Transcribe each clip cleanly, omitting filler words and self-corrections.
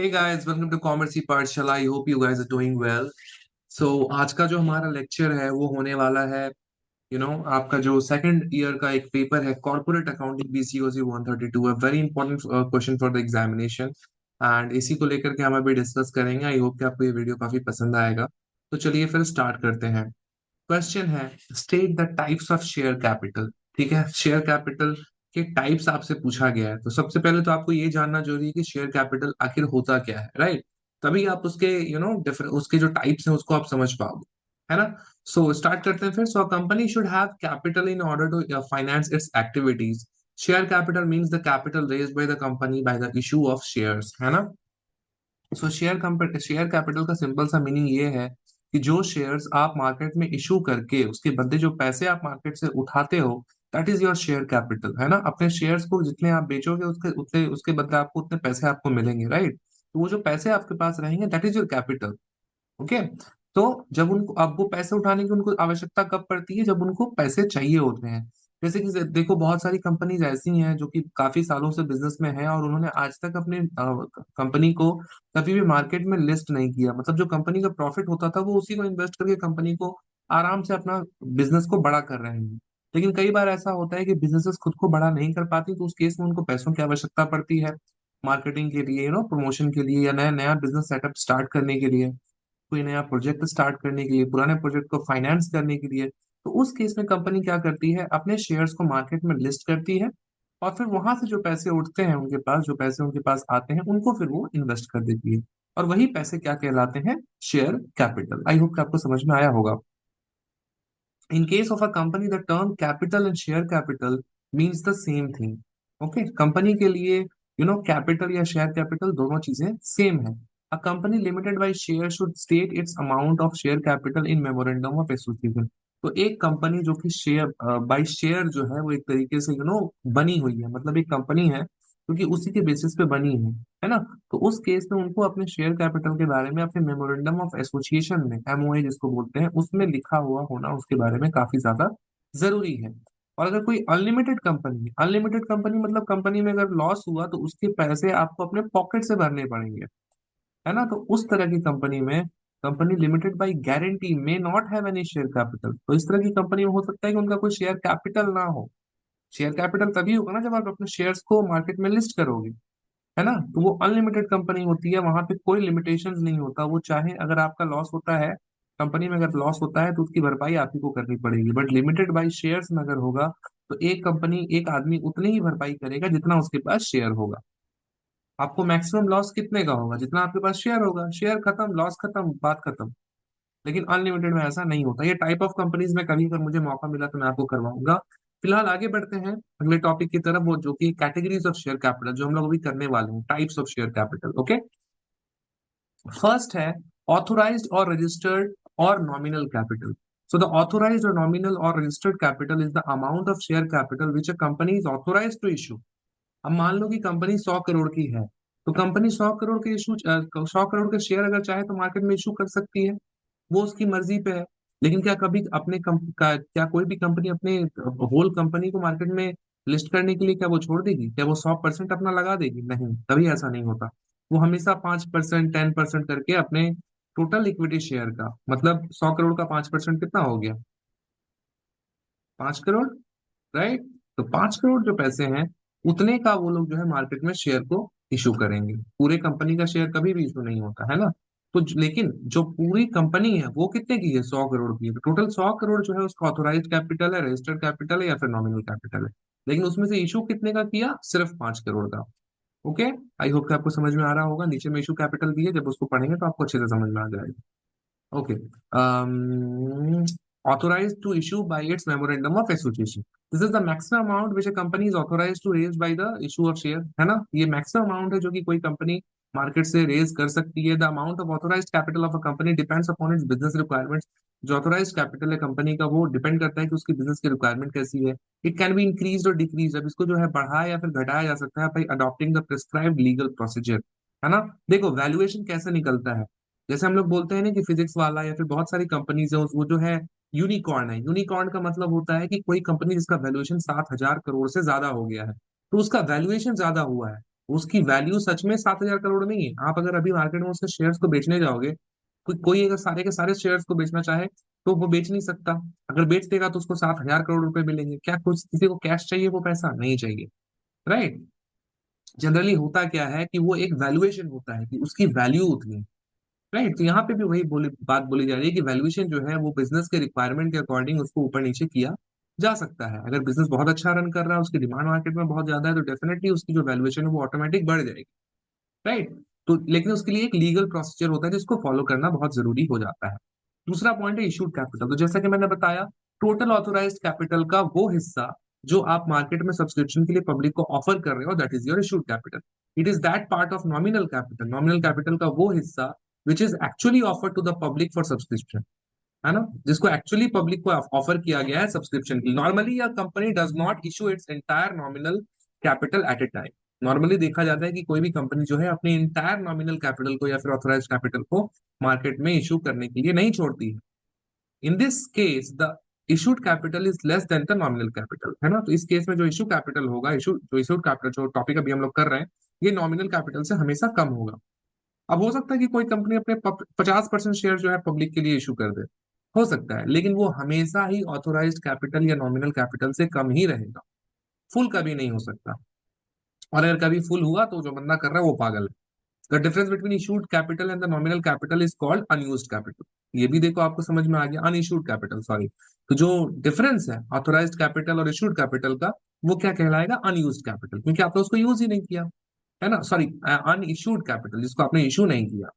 Hey guys, welcome to Commerce पाठशाला। I hope you guys are doing well. So आज का जो हमारा लेक्चर है वो होने वाला है आपका जो सेकंड ईयर का एक पेपर है corporate accounting BCOC 132, a very important question for the examination. And इसी को लेकर के हम अभी डिस्कस करेंगे। आई होप कि आपको ये वीडियो काफी पसंद आएगा। तो चलिए फिर स्टार्ट करते हैं। क्वेश्चन है, state the types of share capital. ठीक है, शेयर कैपिटल के टाइप्स आपसे पूछा गया है। तो सबसे पहले तो आपको ये जानना जरूरी है कि शेयर कैपिटल आखिर होता क्या है, राइट। तभी आप उसके डिफरेंट उसके जो टाइप्स हैं उसको आप समझ पाओगे, है ना। सो स्टार्ट करते हैं फिर। So company should have capital in order to finance its activities. Share capital means the capital raised by the company by the issue of shares, है ना। सो शेयर कैपिटल का सिंपल सा meaning ये है कि जो शेयर्स आप market में इशू करके उसके बदले जो पैसे आप मार्केट से उठाते हो, that is your share capital, है ना। अपने शेयर्स को जितने आप बेचोगे उसके उतने उसके बदले आपको उतने पैसे आपको मिलेंगे, राइट। तो वो जो पैसे आपके पास रहेंगे that is your capital. Okay. तो जब उनको अब वो पैसे उठाने की उनको आवश्यकता कब पड़ती है, जब उनको पैसे चाहिए होते हैं। जैसे कि देखो, बहुत सारी कंपनीज ऐसी हैं जो कि काफी सालों से बिजनेस में है और उन्होंने आज तक अपने कंपनी को कभी भी मार्केट में लिस्ट नहीं किया। मतलब जो कंपनी का प्रॉफिट होता था वो उसी को इन्वेस्ट करके कंपनी को आराम से अपना बिजनेस को बड़ा कर रहे हैं। लेकिन कई बार ऐसा होता है कि बिजनेसेस खुद को बड़ा नहीं कर पाती, तो उस केस में उनको पैसों की आवश्यकता पड़ती है मार्केटिंग के लिए, प्रमोशन के लिए, या नया नया बिजनेस सेटअप स्टार्ट करने के लिए, कोई नया प्रोजेक्ट स्टार्ट करने के लिए, पुराने प्रोजेक्ट को फाइनेंस करने के लिए। तो उस केस में कंपनी क्या करती है, अपने शेयर्स को मार्केट में लिस्ट करती है और फिर वहां से जो पैसे उठते हैं उनके पास, जो पैसे उनके पास आते हैं उनको फिर वो इन्वेस्ट कर देती है। और वही पैसे क्या कहलाते हैं, शेयर कैपिटल। आई होप कि आपको समझ में आया होगा। In case of a company, the term capital and share capital means the same thing. Okay, company के लिए कैपिटल या शेयर कैपिटल दोनों चीजें सेम है। A company limited by share should state its amount of share capital in memorandum of association. तो एक company जो कि शेयर बाय शेयर जो है वो एक तरीके से बनी हुई है, मतलब एक कंपनी है क्योंकि उसी के बेसिस पे बनी है ना। तो उस केस में उनको अपने शेयर कैपिटल के बारे में अपने मेमोरेंडम ऑफ एसोसिएशन में, एमओए जिसको बोलते हैं, उसमें लिखा हुआ होना उसके बारे में काफी ज्यादा जरूरी है। और अगर कोई अनलिमिटेड कंपनी मतलब कंपनी में अगर लॉस हुआ तो उसके पैसे आपको अपने पॉकेट से भरने पड़ेंगे, है ना। तो उस तरह की कंपनी में, company limited by guarantee may not have any share capital, तो इस तरह की कंपनी में हो सकता है कि उनका कोई शेयर कैपिटल ना हो। शेयर कैपिटल तभी होगा ना जब आप अपने शेयर्स को मार्केट में लिस्ट करोगे, है ना। तो वो अनलिमिटेड कंपनी होती है, वहां पे कोई लिमिटेशंस नहीं होता। वो चाहे अगर आपका लॉस होता है, कंपनी में अगर लॉस होता है तो उसकी भरपाई आप ही को करनी पड़ेगी। बट लिमिटेड बाय शेयर्स में अगर होगा तो एक आदमी उतनी ही भरपाई करेगा जितना उसके पास शेयर होगा। आपको मैक्सिमम लॉस कितने का होगा, जितना आपके पास शेयर होगा। शेयर खत्म, लॉस खत्म, बात खत्म। लेकिन अनलिमिटेड में ऐसा नहीं होता। ये टाइप ऑफ कंपनीज में कभी अगर मुझे मौका मिला तो मैं आपको करवाऊंगा। फिलहाल आगे बढ़ते हैं अगले टॉपिक की तरफ, वो जो कि कैटेगरीज ऑफ शेयर कैपिटल, जो हम लोग अभी करने वाले हैं, types of share capital. Okay. First है ऑथोराइज्ड और रजिस्टर्ड और nominal capital. So the authorised और नॉमिनल और registered capital is the amount of share capital which a company is authorised to issue. अब मान लो कि कंपनी 100 करोड़ की है, तो कंपनी 100 करोड़ के इशू 100 करोड़ के शेयर अगर चाहे तो मार्केट में इशू कर सकती है। वो उसकी मर्जी पे है। लेकिन क्या कभी क्या कोई भी कंपनी अपने होल कंपनी को मार्केट में लिस्ट करने के लिए क्या वो छोड़ देगी? क्या वो 100% अपना लगा देगी? नहीं, कभी ऐसा नहीं होता। वो हमेशा 5%, 10% करके अपने टोटल इक्विटी शेयर का, मतलब 100 करोड़ का 5% कितना हो गया? 5 करोड़, राइट। तो 5 करोड़ जो पैसे हैं उतने का वो लोग जो है मार्केट में शेयर को इशू करेंगे। पूरे कंपनी का शेयर कभी भी इशू नहीं होता, है ना। तो लेकिन जो पूरी कंपनी है वो कितने की है? 100 करोड़ की है। तो टोटल 100 करोड़ जो है उसका ऑथोराइज कैपिटल है, रजिस्टर्ड कैपिटल है या फिर नॉमिनल कैपिटल है। लेकिन उसमें से इशू कितने का किया? सिर्फ 5 करोड़ का। ओके। आई होप कि आपको समझ में आ रहा होगा। नीचे में इशू कैपिटल भी है, जब उसको पढ़ेंगे तो आपको अच्छे से समझ में आ जाएगा। Okay. Authorized to issue by its memorandum of association. This is the maximum amount which a company is authorized to raise by the issue of share, है ना। ये maximum amount है जो कि कोई कंपनी मार्केट से रेज कर सकती है। The amount of authorized capital of a company depends upon its business requirements. जो authorized capital है कंपनी का वो डिपेंड करता है कि उसकी बिजनेस की रिक्वायरमेंट कैसी है। इट कैन बी इंक्रीज और डिक्रीज। अब इसको जो है बढ़ाया या फिर घटाया जा सकता है by adopting the prescribed legal procedure, है ना। देखो वैल्यूएशन कैसे निकलता है, जैसे हम लोग बोलते हैं ना कि फिजिक्स वाला या फिर बहुत सारी कंपनीज है वो जो है यूनिकॉर्न है। यूनिकॉर्न का मतलब होता है कि कोई कंपनी जिसका वैल्यूएशन 7,000 करोड़ से ज्यादा हो गया है, तो उसका वैल्यूएशन ज्यादा हुआ है। उसकी वैल्यू सच में 7,000 करोड़ नहीं है। आप अगर अभी मार्केट में उसके शेयर्स को बेचने जाओगे, कोई अगर सारे के सारे शेयर्स को बेचना चाहे तो वो बेच नहीं सकता। अगर बेच देगा तो उसको 7,000 करोड़ रुपए मिलेंगे। क्या कुछ किसी को कैश चाहिए, वो पैसा नहीं चाहिए, राइट। जनरली होता क्या है कि वो एक वैल्यूएशन होता है कि उसकी वैल्यू उतनी है, राइट। तो यहाँ पे भी वही बात बोली जा रही है कि वैल्यूएशन जो है वो बिजनेस के रिक्वायरमेंट के अकॉर्डिंग उसको ऊपर नीचे किया जा सकता है। अगर बिजनेस बहुत अच्छा रन कर रहा है, उसकी डिमांड मार्केट में बहुत ज्यादा है, तो डेफिनेटली उसकी जो वैल्यूएशन है वो ऑटोमेटिक बढ़ जाएगी, राइट। तो लेकिन उसके लिए एक लीगल प्रोसीजर होता है जिसको फॉलो करना बहुत जरूरी हो जाता है। दूसरा पॉइंट है इशूड कैपिटल। तो जैसा कि मैंने बताया, टोटल ऑथोराइज्ड कैपिटल का वो हिस्सा जो आप मार्केट में सब्सक्रिप्शन के लिए पब्लिक को ऑफर कर रहे हो, that is your issued capital. It is that part of nominal capital. Nominal capital का वो हिस्सा which is actually offer to the public for subscription, है ना, जिसको एक्चुअली पब्लिक को ऑफर किया गया है सब्सक्रिप्शन के लिए। Normally a company does not issue its entire nominal capital eight A time. Normally देखा जाता है कि कोई भी कंपनी जो है अपनी इंटायर नॉमिनल कैपिटल को या फिर ऑथराइज कैपिटल को मार्केट में इशू करने के लिए नहीं छोड़ती है। In this case the issued capital is less than the nominal capital, है ना। तो इस केस में जो इशू कैपिटल होगा, इशूड कैपिटल जो टॉपिक अभी हम लोग कर रहे हैं, ये नॉमिनल कैपिटल से हमेशा कम होगा। अब हो सकता है कि कोई कंपनी अपने 50% शेयर जो है पब्लिक के लिए इशू कर दे, हो सकता है, लेकिन वो हमेशा ही ऑथोराइज्ड कैपिटल या नॉमिनल कैपिटल से कम ही रहेगा, फुल कभी नहीं हो सकता। और अगर कभी फुल हुआ तो जो बंदा कर रहा है वो पागल है। The difference between issued capital and the nominal capital is called unused capital. ये भी देखो आपको समझ में आ गया, अनइशूड कैपिटल, सॉरी। तो जो डिफरेंस है ऑथोराइज्ड कैपिटल और इशूड कैपिटल का, वो क्या कहलाएगा, अनयूज्ड कैपिटल, क्योंकि आपने उसको यूज ही नहीं किया, है ना। सॉरी, अनइशूड कैपिटल, जिसको आपने इशू नहीं किया।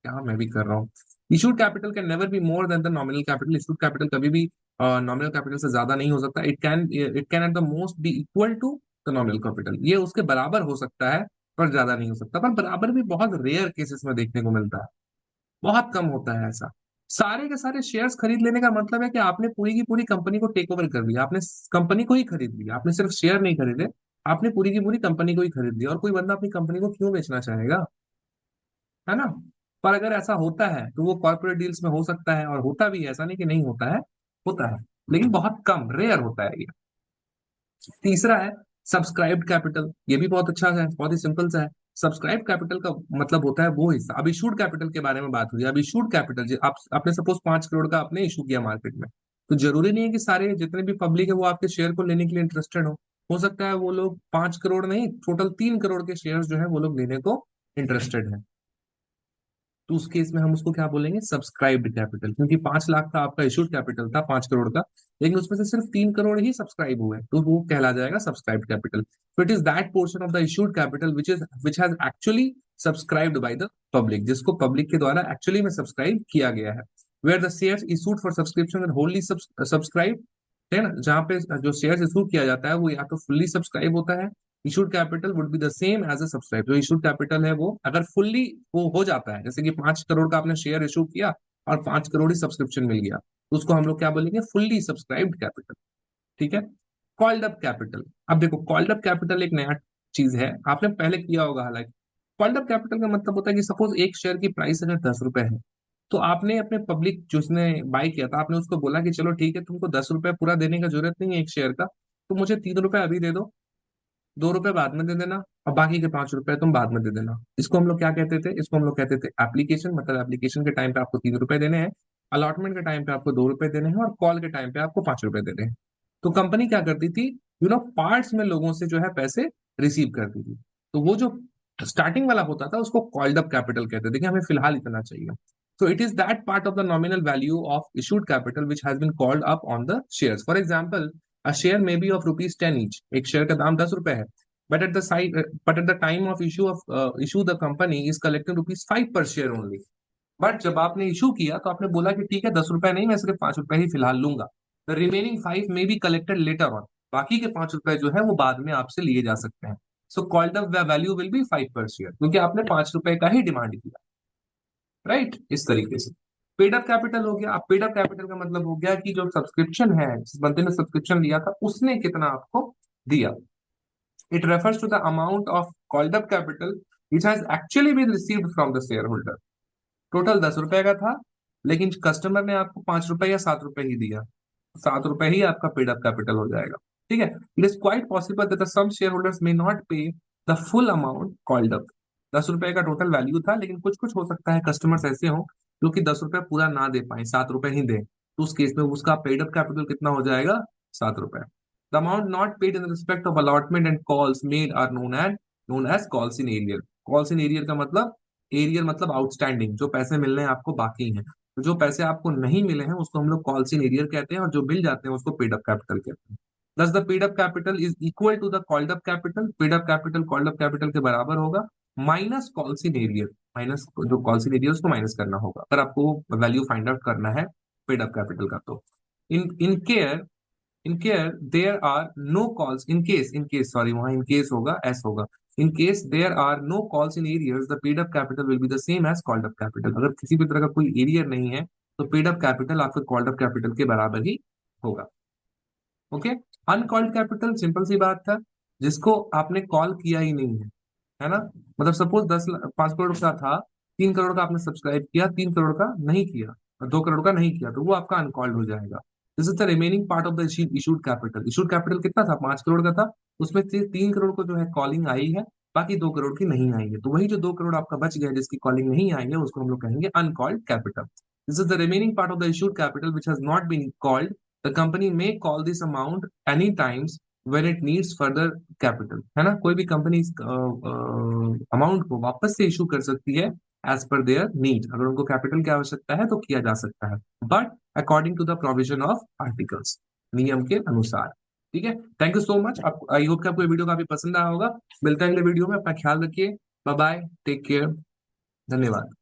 क्या मैं भी कर रहा हूँ। Issued capital can never be more than the nominal capital. Issued capital कभी भी नॉमिनल कैपिटल से ज्यादा नहीं हो सकता। It can at the most be equal to the nominal capital. ये उसके बराबर हो सकता है, पर ज्यादा नहीं हो सकता। पर बराबर भी बहुत रेयर केसेस में देखने को मिलता है, बहुत कम होता है ऐसा। सारे के सारे शेयर्स खरीद लेने का मतलब है कि आपने पूरी की पूरी कंपनी को टेक ओवर कर लिया, आपने कंपनी को ही खरीद लिया, आपने सिर्फ शेयर नहीं खरीदे, आपने पूरी की पूरी कंपनी को ही खरीद लिया। और कोई बंदा अपनी कंपनी को क्यों बेचना चाहेगा, है ना। पर अगर ऐसा होता है तो वो कॉर्पोरेट डील्स में हो सकता है, और होता भी है, ऐसा नहीं कि नहीं होता है, होता है, लेकिन बहुत कम, रेयर होता है ये। तीसरा है सब्सक्राइब्ड कैपिटल। ये भी बहुत अच्छा है, बहुत ही सिंपल सा है। सब्सक्राइब कैपिटल का मतलब होता है वो हिस्सा। अब इशूड कैपिटल के बारे में बात हुई। अब इशूड कैपिटल, आप आपने सपोज 5 करोड़ का आपने इशू किया मार्केट में, तो जरूरी नहीं है कि सारे जितने भी पब्लिक है वो आपके शेयर को लेने के लिए इंटरेस्टेड हो सकता है वो लोग 5 करोड़ नहीं, टोटल 3 करोड़ के शेयर जो है वो लोग लेने को इंटरेस्टेड है। तो उस केस में हम उसको क्या बोलेंगे, सब्सक्राइब्ड कैपिटल, क्योंकि 5 लाख का आपका इशूड कैपिटल था, 5 करोड़ का, लेकिन उसमें से सिर्फ 3 करोड़ ही सब्सक्राइब हुए, तो वो कहला जाएगा सब्सक्राइब्ड कैपिटल। तो it is that portion of the issued capital which has actually subscribed by the public, जिसको पब्लिक के द्वारा एक्चुअली में सब्सक्राइब किया गया है। Where the shares issued for subscription are wholly subscribe, है ना, जहाँ पे जो शेयर्स इशू किया जाता है वो या तो फुल्ली सब्सक्राइब होता है। Issued capital would be the same as a subscribe. जो इशूड कैपिटल है वो अगर फुल्ली वो हो जाता है, जैसे कि 5 करोड़ का आपने शेयर इशू किया और 5 करोड़ ही सब्सक्रिप्शन मिल गया, तो उसको हम लोग क्या बोलेंगे, फुल्ली सब्सक्राइब्ड कैपिटल, ठीक है। Called up capital. अब देखो, कॉल्ड अप कैपिटल एक नया चीज है, आपने पहले किया होगा हालांकि। कॉल्ड अप कैपिटल का मतलब होता है कि सपोज एक शेयर की प्राइस अगर 10 रुपए है, तो आपने अपने पब्लिक जिसने बाय किया था, आपने उसको बोला कि चलो ठीक है, तुमको 10 रुपए पूरा देने का जरूरत नहीं है एक शेयर का, तो मुझे 3 रुपए अभी दे दो, 2 रुपए बाद में दे देना, और बाकी के 5 रुपए तुम बाद में दे देना। इसको हम लोग क्या कहते थे, इसको हम लोग कहते थे एप्लीकेशन। मतलब एप्लीकेशन के टाइम पे आपको 3 रुपए देने हैं, अलॉटमेंट के टाइम पे आपको 2 रुपए देने हैं, और कॉल के टाइम पे आपको 5 रुपए देने हैं। तो कंपनी क्या करती थी, पार्ट्स में लोगों से जो है पैसे रिसीव करती थी। तो वो जो स्टार्टिंग वाला होता था उसको कॉल्ड अप कैपिटल कहते थे कि हमें फिलहाल इतना चाहिए। So it is that part of the nominal value of issued capital which has been called up on the shares. For example, a share may be of rupees 10 each. एक share का दाम 10 रुपए है, but at the time of issue the company is collecting rupees 5 per share only. But जब आपने issue किया तो आपने बोला कि ठीक है, 10 रुपए नहीं, मैं सिर्फ 5 रुपए ही फिलहाल लूंगा। The remaining 5 may be collected later on. बाकी के 5 रुपए जो है वो बाद में आपसे लिए जा सकते हैं। So called the value will be 5 पर शेयर, क्योंकि आपने 5 रुपए का ही डिमांड किया, राइट, इस तरीके से। पेड अप कैपिटल हो गया। अब पेड अप कैपिटल का मतलब हो गया कि जो सब्सक्रिप्शन है, जिस बंदे ने सब्सक्रिप्शन लिया था उसने कितना आपको दिया। It refers to the amount of called up capital which has actually been received from the share holder. Total 10 रुपए का था, लेकिन कस्टमर ने आपको 5 रुपए या 7 रुपए ही दिया, 7 रुपए ही आपका पेड अप कैपिटल हो जाएगा, ठीक है। It is quite possible that some share holders may not pay the full amount called up. 10 रुपए का टोटल वैल्यू था, लेकिन कुछ कुछ हो सकता है कस्टमर्स ऐसे हो जो कि 10 रुपए पूरा ना दे पाए, 7 रुपए ही दे, तो उस केस में उसका पेड अप कैपिटल कितना हो जाएगा? 7 रुपए। The amount not paid in respect of allotment and calls made are known as calls in arrear. Calls in arrear का मतलब, एरियर मतलब आउटस्टैंडिंग, जो पैसे मिलने हैं आपको बाकी हैं। तो जो पैसे आपको नहीं मिले हैं उसको हम लोग कॉल्स इन एरियर कहते हैं, और जो मिल जाते हैं उसको पेड अप कैपिटल कहते हैं। Thus the paid up capital is equal to the called up capital। Paid up capital called up capital के बराबर होगा, minus calls in arrear, minus जो कॉल्स इन एरियर उसको माइनस करना होगा अगर आपको वैल्यू फाइंड आउट करना है पेड अप कैपिटल का। तो in care there are no calls, in case sorry, वहां इन केस होगा, एस होगा। In case there are no calls in arrears the paid up capital will be the same as called up capital. अगर किसी भी तरह का कोई arrear नहीं है तो पेड अप कैपिटल आपके कॉल्ड अप कैपिटल के बराबर ही होगा। ओके। अनकॉल्ड कैपिटल सिंपल सी बात था, जिसको आपने कॉल किया ही नहीं है ना। मतलब सपोज 5 करोड़ का था, 3 करोड़ का आपने सब्सक्राइब किया, 3 करोड़ का नहीं किया, और 2 करोड़ का नहीं किया, तो वो आपका अनकॉल्ड हो जाएगा। This is the remaining part of the issued capital. Issued capital कितना था? 5 करोड़ का था, उसमें से 3 करोड़ को जो है कॉलिंग आई है, बाकी 2 करोड़ की नहीं आई है, तो वही जो 2 करोड़ आपका बच गया जिसकी कॉलिंग नहीं आई है उसको हम लोग कहेंगे uncalled capital. This is the remaining part of the issued capital which has not been called. The company may call this amount any times when it needs further capital, है ना। कोई भी कंपनी इस अमाउंट को वापस से issue कर सकती है एज पर देयर नीड, अगर उनको कैपिटल की आवश्यकता है तो किया जा सकता है, but according to the provision of articles, नियम के अनुसार। ठीक है। Thank you so much. आप, आई होप कि आपको ये वीडियो काफी पसंद आया होगा। मिलते हैं अगले वीडियो में, अपना ख्याल रखिए। बाय बाय, टेक केयर, धन्यवाद।